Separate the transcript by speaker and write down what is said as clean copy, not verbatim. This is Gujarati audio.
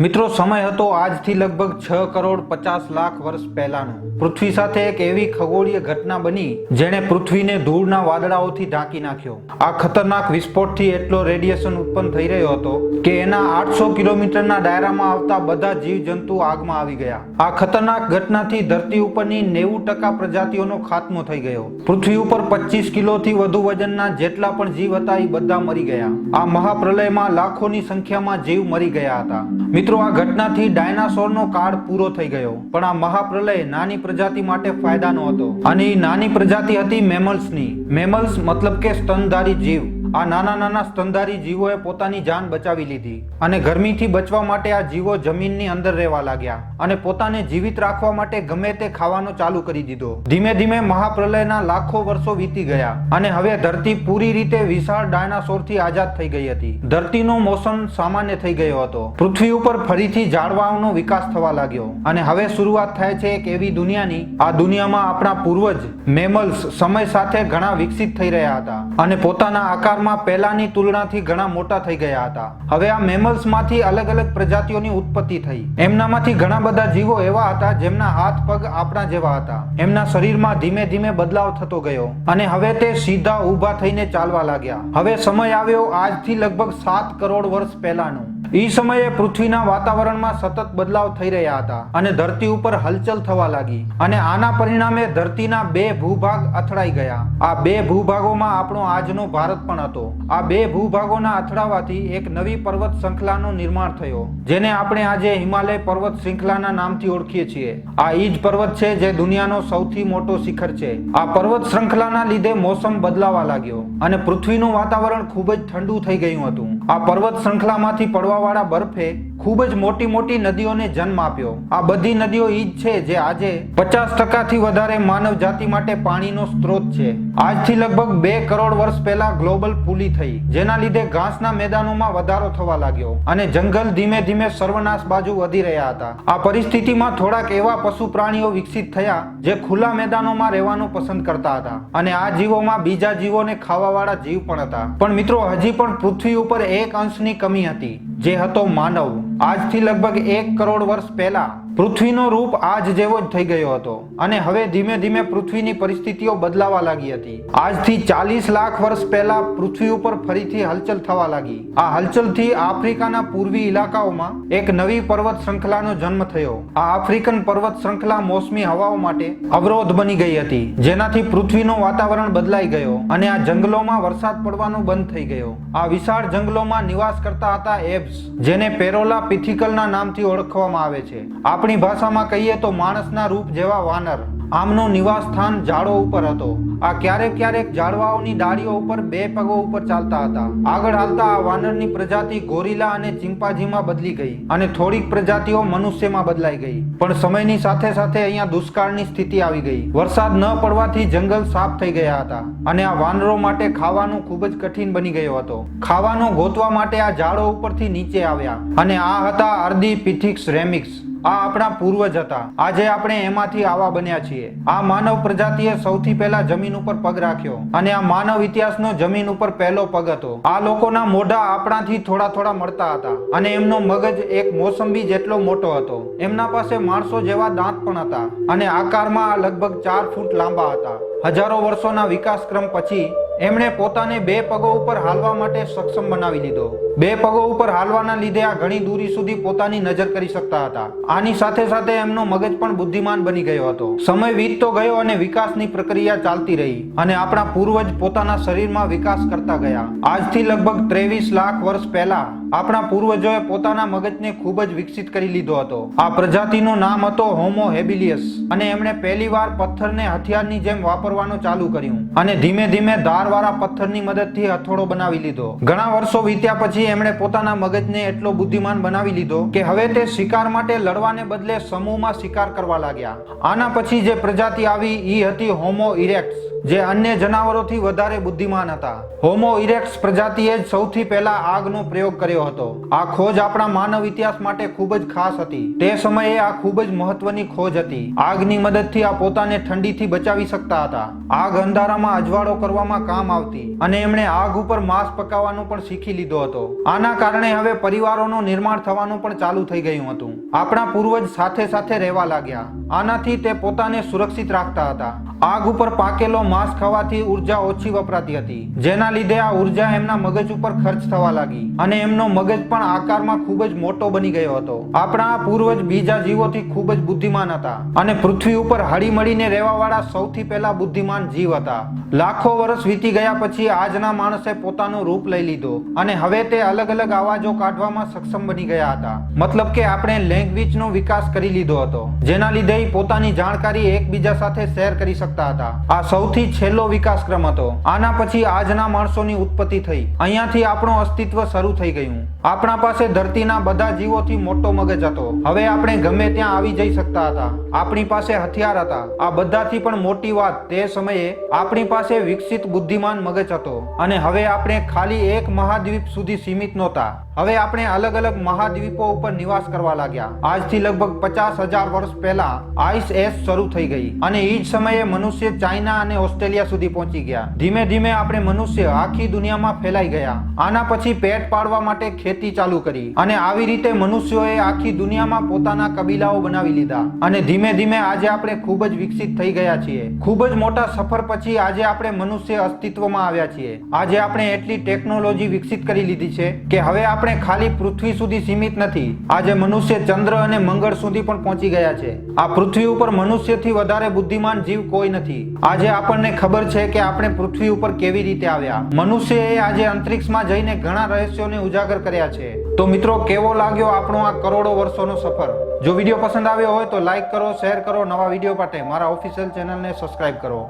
Speaker 1: મિત્રો, સમય હતો આજથી લગભગ 6,50,00,000 વર્ષ પહેલાનો. પૃથ્વી સાથે એક એવી ખગોળીય ઘટના બની જેણે પૃથ્વીને ધૂળના વાદળાઓથી ઢાંકી નાખ્યો. આ ખતરનાક વિસ્ફોટથી એટલો રેડિયેશન ઉત્પન્ન થઈ રહ્યો હતો કે એના 800 કિલોમીટરના દાયરામાં આવતા બધા જીવજંતુ આગમાં આવી ગયા. આ ખતરનાક ઘટનાથી ધરતી ઉપરની 90% પ્રજાતિઓનો ખાત્મો થઈ ગયો. પૃથ્વી ઉપર 25 કિલોથી વધુ વજનના જેટલા પણ જીવ હતા એ બધા મરી ગયા. આ મહાપ્રલયમાં લાખોની સંખ્યામાં જીવ મરી ગયા હતા. મિત્રો, આ ઘટનાથી ડાયનાસોરનો કાળ પૂરો થઈ ગયો. પણ આ મહાપ્રલય નાની પ્રજાતિ માટે ફાયદાનો હતો. અને એ નાની પ્રજાતિ હતી મેમલ્સની. મેમલ્સ મતલબ કે સ્તનધારી જીવ. આ નાના નાના સ્તનધારી જીવોએ પોતાની જાન બચાવી લીધી અને ગરમીથી બચવા માટે આ જીવો જમીનની અંદર રહેવા લાગ્યા અને પોતાને જીવિત રાખવા માટે ગમે તે ખાવાનું ચાલુ કરી દીધો. ધીમે ધીમે મહાપ્રલયના લાખો વર્ષો વીતી ગયા અને હવે ધરતી પૂરી રીતે વિશાળ ડાયનાસોરથી આઝાદ થઈ ગઈ હતી. ધરતીનો મોસમ સામાન્ય થઈ ગયો હતો. પૃથ્વી ઉપર ફરીથી ઝાડવાઓનો વિકાસ થવા લાગ્યો અને હવે શરૂઆત થાય છે એક એવી દુનિયાની. આ દુનિયામાં આપણા પૂર્વજ મેમલ્સ સમય સાથે ઘણા વિકસિત થઈ રહ્યા હતા અને પોતાના આકાર પહેલાની તુલનાથી ઘણા મોટા થઈ ગયા હતા. હવે આ મેમલ્સ માંથી અલગ અલગ પ્રજાતિઓની ઉત્પત્તિ થઈ. એમનામાંથી ઘણા બધા જીવો એવા હતા જેમના હાથ પગ આપણા જેવા હતા. એમના શરીરમાં ધીમે ધીમે બદલાવ થતો ગયો અને હવે તે સીધા ઊભા થઈને ચાલવા લાગ્યા. હવે સમય આવ્યો આજથી લગભગ 7 કરોડ વર્ષ પહેલાનો. એ સમયે પૃથ્વીના વાતાવરણમાં સતત બદલાવ થઈ રહ્યા હતા અને ધરતી ઉપર હલચલ થવા લાગી અને આના પરિણામે ધરતીના 2 ભૂભાગ અથડાઈ ગયા. આ 2 ભૂભાગોમાં આપણો આજનો ભારત પણ હતો. આ 2 ભૂભાગોના અથડાવાથી એક નવી પર્વત શૃંખલાનું નિર્માણ થયો જેને આપણે આજે હિમાલય પર્વત શૃંખલાના નામથી ઓળખીએ છીએ. આ ઈ જ પર્વત છે જે દુનિયાનો સૌથી મોટો શિખર છે. આ પર્વત શૃંખલાના લીધે મોસમ બદલાવા લાગ્યો અને પૃથ્વીનું વાતાવરણ ખૂબ જ ઠંડુ થઈ ગયું હતું. આ પર્વત શૃંખલામાંથી પડવા વાળા બરફે ખૂબ જ મોટી મોટી નદીઓને જન્મ આપ્યો. આ બધી નદીઓ ઈ જ છે જે આજે 50% વધારે માનવ જાતિ માટે પાણીનો સ્ત્રોત છે. આજથી લગભગ 2 કરોડ વર્ષ પહેલા ગ્લોબલ પૂલી થઈ જેના લીધે ઘાસના મેદાનોમાં વધારો થવા લાગ્યો અને જંગલ ધીમે ધીમે સર્વનાશ બાજુ વધી રહ્યા હતા. આ પરિસ્થિતિમાં થોડાક એવા પશુ પ્રાણીઓ વિકસિત થયા જે ખુલ્લા મેદાનોમાં રહેવાનું પસંદ કરતા હતા અને આ જીવોમાં બીજા જીવોને ખાવા વાળા જીવ પણ હતા. પણ મિત્રો, હજી પણ પૃથ્વી ઉપર એક અંશની કમી હતી જે હતો માનવ. આજથી લગભગ 1 કરોડ વર્ષ પહેલા પૃથ્વીનો રૂપ આજ જેવો જ થઈ ગયો હતો અને હવે ધીમે ધીમે પૃથ્વીની પરિસ્થિતિઓ બદલાવા લાગી હતી. આજથી 40 લાખ વર્ષ પહેલા પૃથ્વી ઉપર ફરીથી હલચલ થવા લાગી. આ હલચલથી આફ્રિકાના પૂર્વી ઇલાકાઓમાં એક નવી પર્વત શૃંખલાનો જન્મ થયો. આ આફ્રિકન પર્વત શૃંખલા મોસમી હવાઓ માટે અવરોધ બની ગઈ હતી જેનાથી પૃથ્વીનું વાતાવરણ બદલાઈ ગયો અને આ જંગલોમાં વરસાદ પડવાનો બંધ થઈ ગયો. આ વિશાળ જંગલોમાં નિવાસ કરતા હતા એબ્સ જેને પેરોલા પિથિકલના નામથી ઓળખવામાં આવે છે. આપણી ભાષામાં કહીએ તો માણસના રૂપ જેવા વાનર. આમનું નિવાસ સ્થાન ઝાડો ઉપર હતો. આ ક્યારેક ક્યારેક ઝાડવાઓની ડાળીઓ ઉપર 2 પગો ઉપર ચાલતા હતા. આગળ હાલતા આ વાનરની પ્રજાતિ ગોરીલા અને ચિમ્પાન્જીમાં બદલી ગઈ અને થોડીક પ્રજાતિઓ મનુષ્યમાં બદલાઈ ગઈ. પણ સમયની સાથે સાથે અહીંયા દુષ્કાળની સ્થિતિ આવી ગઈ. વરસાદ ન પડવાથી જંગલ સાફ થઈ ગયા હતા અને આ વાનરો માટે ખાવાનું ખૂબ જ કઠિન બની ગયો હતો. ખાવાનું ગોતવા માટે આ ઝાડો ઉપરથી નીચે આવ્યા અને આ હતા આર્દીપિથિક્સ રેમિક્સ. આ આપણા પૂર્વજ હતા. આજે આપણે એમાંથી આવા બન્યા છીએ. આ માનવ પ્રજાતિએ સૌથી પહેલા જમીન ઉપર પગ રાખ્યો અને આ માનવ ઇતિહાસનો જમીન ઉપર પહેલો પગ હતો. આ લોકોના મોઢા આપણાથી થોડા થોડા મળતા હતા અને એમનો મગજ એક મોસંબી જેટલો મોટો હતો. એમના પાસે માણસો જેવા દાંત પણ હતા અને આકારમાં લગભગ 4 ફૂટ લાંબા હતા. હજારો વર્ષોના વિકાસક્રમ પછી એમણે પોતાને 2 પગો ઉપર હાલવા માટે સક્ષમ બનાવી લીધો. 2 પગો ઉપર હાલવાના લીધે આ ઘણી દૂરી સુધી પોતાની નજર કરી શકતા હતા. આની સાથે સાથે એમનો મગજ પણ બુદ્ધિમાન બની ગયો હતો. સમય વીતતો ગયો અને વિકાસની પ્રક્રિયા ચાલતી રહી અને આપણા પૂર્વજ પોતાના શરીરમાં વિકાસ કરતા ગયા. આજથી લગભગ 23 લાખ વર્ષ પહેલા આપણા પૂર્વજોએ પોતાના મગજને ખૂબ જ વિકસિત કરી લીધો હતો. આ પ્રજાતિનું નામ હતો હોમો હેબિલિયસ અને એમણે પહેલીવાર પથ્થરને હથિયારની જેમ વાપરવાનું ચાલુ કર્યું અને ધીમે ધીમે ધારવાળા પથ્થરની મદદથી હથોડો બનાવી લીધો. ઘણા વર્ષો વીત્યા પછી એમણે પોતાના મગજને એટલો બુદ્ધિમાન બનાવી લીધો કે હવે તે શિકાર માટે લડવાને બદલે સમૂહમાં શિકાર કરવા લાગ્યા. આના પછી જે પ્રજાતિ આવી એ હતી હોમો ઇરેક્ટસ. જે અન્ય જનાવરોથી વધારે બુદ્ધિમાન હતા. હોમો ઇરેક્ટસ પ્રજાતિએ જ સૌથી પહેલા આગનો પ્રયોગ કર્યો હતો. આ ખોજ આપણા માનવ ઇતિહાસ માટે ખૂબ જ ખાસ હતી. તે સમયે આ ખૂબ જ મહત્વની ખોજ હતી. આગની મદદથી આ પોતાને ઠંડીથી બચાવી શકતા હતા. આગ અંધારામાં અજવાળો કરવામાં કામ આવતી અને એમણે આગ ઉપર માંસ પકાવવાનું પણ શીખી લીધો હતો. આના કારણે હવે પરિવારોનું નિર્માણ થવાનું પણ ચાલુ થઈ ગયું હતું. આપણા પૂર્વજ સાથે સાથે રહેવા લાગ્યા. આનાથી તે પોતાને સુરક્ષિત રાખતા હતા. આગ ઉપર પાકેલો માંસ ખાવાથી ઉર્જા ઓછી વપરાતી હતી, જેના લીધે આ ઉર્જા એમના મગજ ઉપર ખર્ચ થવા લાગી અને એમનો મગજ પણ આકારમાં ખૂબ જ મોટો બની ગયો હતો. આપણા પૂર્વજ બીજા જીવોથી ખૂબ જ બુદ્ધિમાન હતા અને પૃથ્વી ઉપર હળી મળીને રહેવા વાળા સૌથી પહેલા બુદ્ધિમાન જીવ હતા. લાખો વર્ષ વીતી ગયા પછી આજના માણસે પોતાનું રૂપ લઈ લીધો અને હવે તે અલગ અલગ અવાજો કાઢવામાં સક્ષમ બની ગયા હતા. મતલબ કે આપણે લેંગ્વેજનો વિકાસ કરી લીધો હતો, જેના લીધે પોતાની જાણકારી એકબીજા સાથે શેર કરી શકતા હતા. આ સૌથી છેલ્લો વિકાસક્રમ હતો. આના પછી આજના માણસોની ઉત્પત્તિ થઈ. અહીંયાથી આપણું અસ્તિત્વ શરૂ થઈ ગયું. આપણા પાસે ધરતીના બધા જીવોથી મોટો મગજ હતો. હવે આપણે ગમે ત્યાં આવી જઈ શકતા હતા. આપણી પાસે હથિયાર હતા. આ બધાથી પણ મોટી વાત, તે સમયે આપણી પાસે વિકસિત બુદ્ધિમાન મગજ હતો અને હવે આપણે ખાલી એક મહાદ્વીપ સુધી સીમિત નહોતા. હવે આપણે અલગ અલગ મહાદ્વીપો ઉપર નિવાસ કરવા લાગ્યા. આજથી લગભગ 50,000 વર્ષ પહેલા આઈસ એજ શરૂ થઈ ગઈ અને એ જ સમયે મનુષ્ય ચાઇના અને ઓસ્ટ્રેલિયા સુધી પહોંચી ગયા. ધીમે ધીમે આપણે મનુષ્ય આખી દુનિયામાં ફેલાઈ ગયા. આના પછી પેટ પાળવા માટે ખેતી ચાલુ કરી અને આવી રીતે મનુષ્યોએ આખી દુનિયામાં પોતાના કબીલાઓ બનાવી લીધા અને ધીમે ધીમે આજે આપણે ખૂબ જ વિકસિત થઈ ગયા છીએ. ખૂબ જ મોટા સફર પછી આજે આપણે મનુષ્ય અસ્તિત્વમાં આવ્યા છીએ. આજે આપણે એટલી ટેકનોલોજી વિકસિત કરી લીધી છે કે હવે આપણે ખાલી પૃથ્વી સુધી સીમિત નથી. આજે મનુષ્ય ચંદ્ર અને મંગળ સુધી પણ પહોંચી ગયા છે. આ પૃથ્વી ઉપર મનુષ્યથી વધારે બુદ્ધિમાન જીવ કોઈ નથી. આજે આપણને ખબર છે કે આપણે પૃથ્વી ઉપર કેવી રીતે આવ્યા. મનુષ્યએ આજે અંતરિક્ષમાં જઈને ઘણા રહસ્યોને ઉજાગર કર્યા છે. તો મિત્રો, કેવો લાગ્યો આપણો આ કરોડો વર્ષોનો સફર? જો વિડીયો પસંદ આવ્યો હોય તો લાઈક કરો, શેર કરો. નવા વિડીયો માટે મારા ઓફિશિયલ ચેનલને સબસ્ક્રાઇબ કરો.